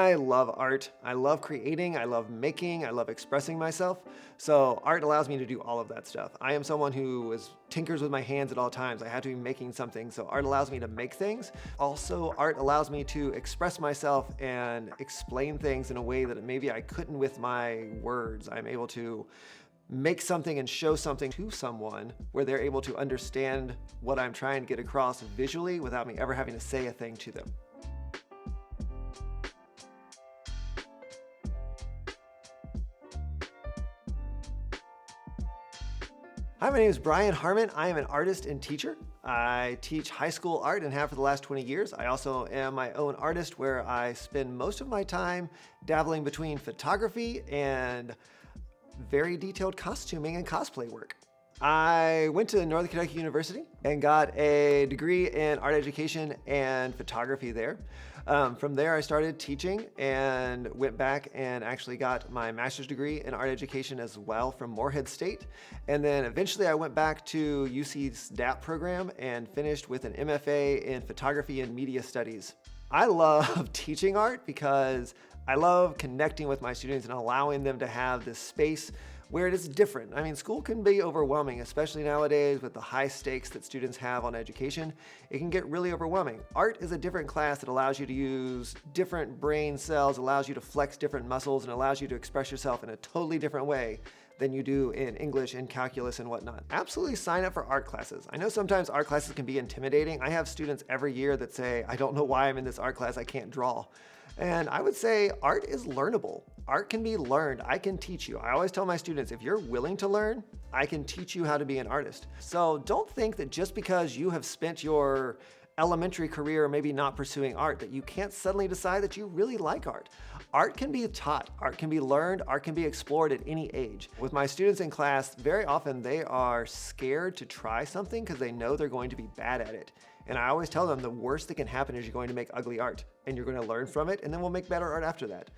I love art. I love creating. I love making. I love expressing myself. So art allows me to do all of that stuff. I am someone who tinkers with my hands at all times. I have to be making something. So art allows me to make things. Also, art allows me to express myself and explain things in a way that maybe I couldn't with my words. I'm able to make something and show something to someone where they're able to understand what I'm trying to get across visually without me ever having to say a thing to them. Hi, my name is Brian Harmon. I am an artist and teacher. I teach high school art and have for the last 20 years. I also am my own artist where I spend most of my time dabbling between photography and very detailed costuming and cosplay work. I went to Northern Kentucky University and got a degree in art education and photography there. From there, I started teaching and went back and actually got my master's degree in art education as well from Morehead State. And then eventually I went back to UC's DAP program and finished with an MFA in photography and media studies. I love teaching art because I love connecting with my students and allowing them to have this space where it is different. I mean, school can be overwhelming, especially nowadays with the high stakes that students have on education. It can get really overwhelming. Art is a different class that allows you to use different brain cells, allows you to flex different muscles, and allows you to express yourself in a totally different way than you do in English and calculus and whatnot. Absolutely sign up for art classes. I know sometimes art classes can be intimidating. I have students every year that say, I don't know why I'm in this art class, I can't draw. And I would say art is learnable. Art can be learned. I can teach you. I always tell my students, if you're willing to learn, I can teach you how to be an artist. So don't think that just because you have spent your elementary career maybe not pursuing art, that you can't suddenly decide that you really like art. Art can be taught, art can be learned, art can be explored at any age. With my students in class, very often they are scared to try something because they know they're going to be bad at it. And I always tell them the worst that can happen is you're going to make ugly art and you're going to learn from it and then we'll make better art after that.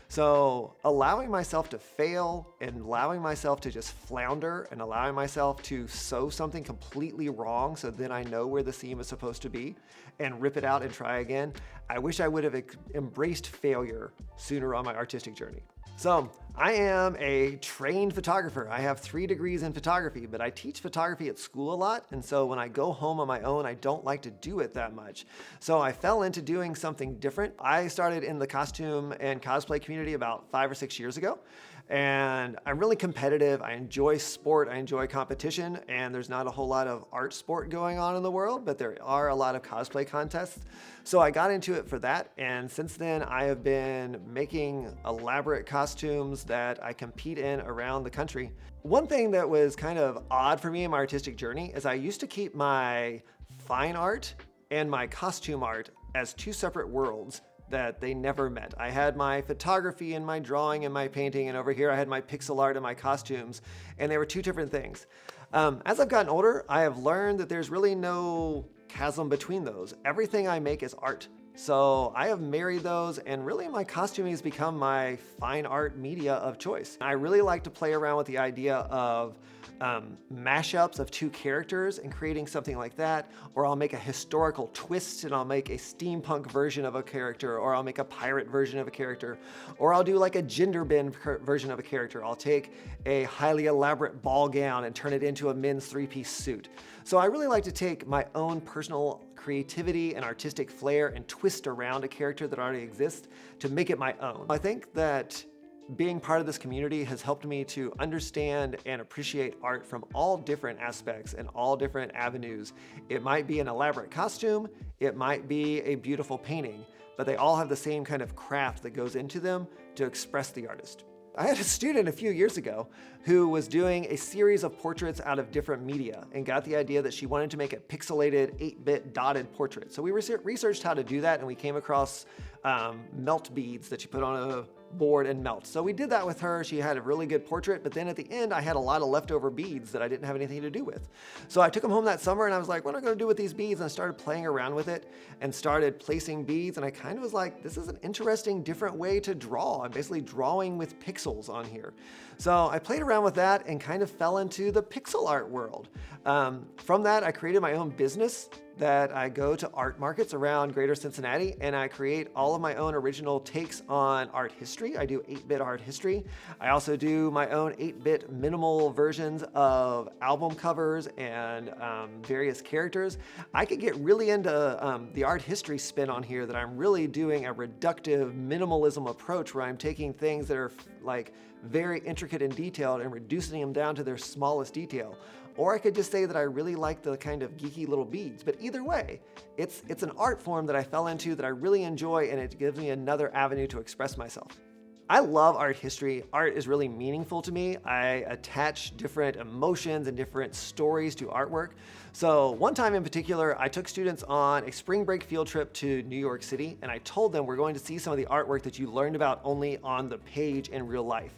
So allowing myself to fail and allowing myself to just flounder and allowing myself to sew something completely wrong so then I know where the seam is supposed to be and rip it out and try again. I wish I would have embraced failure sooner on my artistic journey. So I am a trained photographer. I have 3 degrees in photography, but I teach photography at school a lot. And so when I go home on my own, I don't like to do it that much. So I fell into doing something different. I started in the costume and cosplay community about 5 or 6 years ago. And I'm really competitive. I enjoy sport. I enjoy competition. And there's not a whole lot of art sport going on in the world, but there are a lot of cosplay contests. So I got into it for that. And since then, I have been making elaborate costumes that I compete in around the country. One thing that was kind of odd for me in my artistic journey is I used to keep my fine art and my costume art as 2 separate worlds that they never met. I had my photography and my drawing and my painting, and over here I had my pixel art and my costumes, and they were 2 different things. As I've gotten older, I have learned that there's really no chasm between those. Everything I make is art. So I have married those, and really my costuming has become my fine art media of choice. I really like to play around with the idea of mashups of 2 characters and creating something like that, or I'll make a historical twist and I'll make a steampunk version of a character, or I'll make a pirate version of a character, or I'll do like a gender bend version of a character. I'll take a highly elaborate ball gown and turn it into a men's 3-piece suit. So I really like to take my own personal creativity and artistic flair and twist around a character that already exists to make it my own. I think that being part of this community has helped me to understand and appreciate art from all different aspects and all different avenues. It might be an elaborate costume, it might be a beautiful painting, but they all have the same kind of craft that goes into them to express the artist. I had a student a few years ago who was doing a series of portraits out of different media and got the idea that she wanted to make a pixelated 8-bit dotted portrait. So we researched how to do that, and we came across melt beads that you put on a board and melt. So we did that with her. She had a really good portrait, but then at the end I had a lot of leftover beads that I didn't have anything to do with. So I took them home that summer and I was like, what am I going to do with these beads? And I started playing around with it and started placing beads, and I kind of was like, this is an interesting, different way to draw. I'm basically drawing with pixels on here. So I played around with that and kind of fell into the pixel art world. From that, I created my own business that I go to art markets around greater Cincinnati and I create all of my own original takes on art history. I do 8-bit art history. I also do my own 8-bit minimal versions of album covers and various characters. I could get really into the art history spin on here, that I'm really doing a reductive minimalism approach where I'm taking things that are like very intricate and detailed and reducing them down to their smallest detail. Or I could just say that I really like the kind of geeky little beads. But either way, it's an art form that I fell into that I really enjoy, and it gives me another avenue to express myself. I love art history. Art is really meaningful to me. I attach different emotions and different stories to artwork. So one time in particular, I took students on a spring break field trip to New York City, and I told them we're going to see some of the artwork that you learned about only on the page in real life.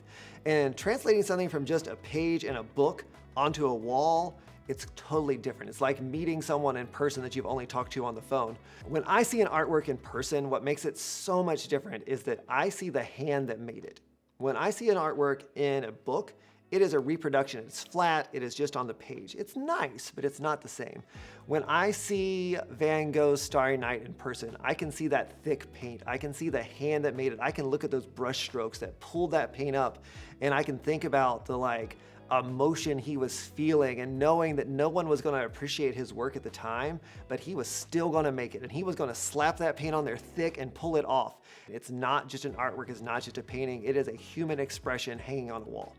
And translating something from just a page in a book onto a wall, it's totally different. It's like meeting someone in person that you've only talked to on the phone. When I see an artwork in person, what makes it so much different is that I see the hand that made it. When I see an artwork in a book, it is a reproduction. It's flat, it is just on the page. It's nice, but it's not the same. When I see Van Gogh's Starry Night in person, I can see that thick paint. I can see the hand that made it. I can look at those brush strokes that pulled that paint up, and I can think about the emotion he was feeling, and knowing that no one was going to appreciate his work at the time, but he was still going to make it, and he was going to slap that paint on there thick and pull it off. It's not just an artwork, it's not just a painting, it is a human expression hanging on the wall.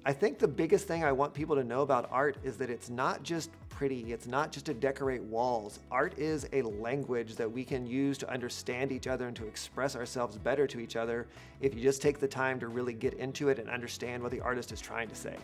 I think the biggest thing I want people to know about art is that it's not just pretty, it's not just to decorate walls. Art is a language that we can use to understand each other and to express ourselves better to each other if you just take the time to really get into it and understand what the artist is trying to say.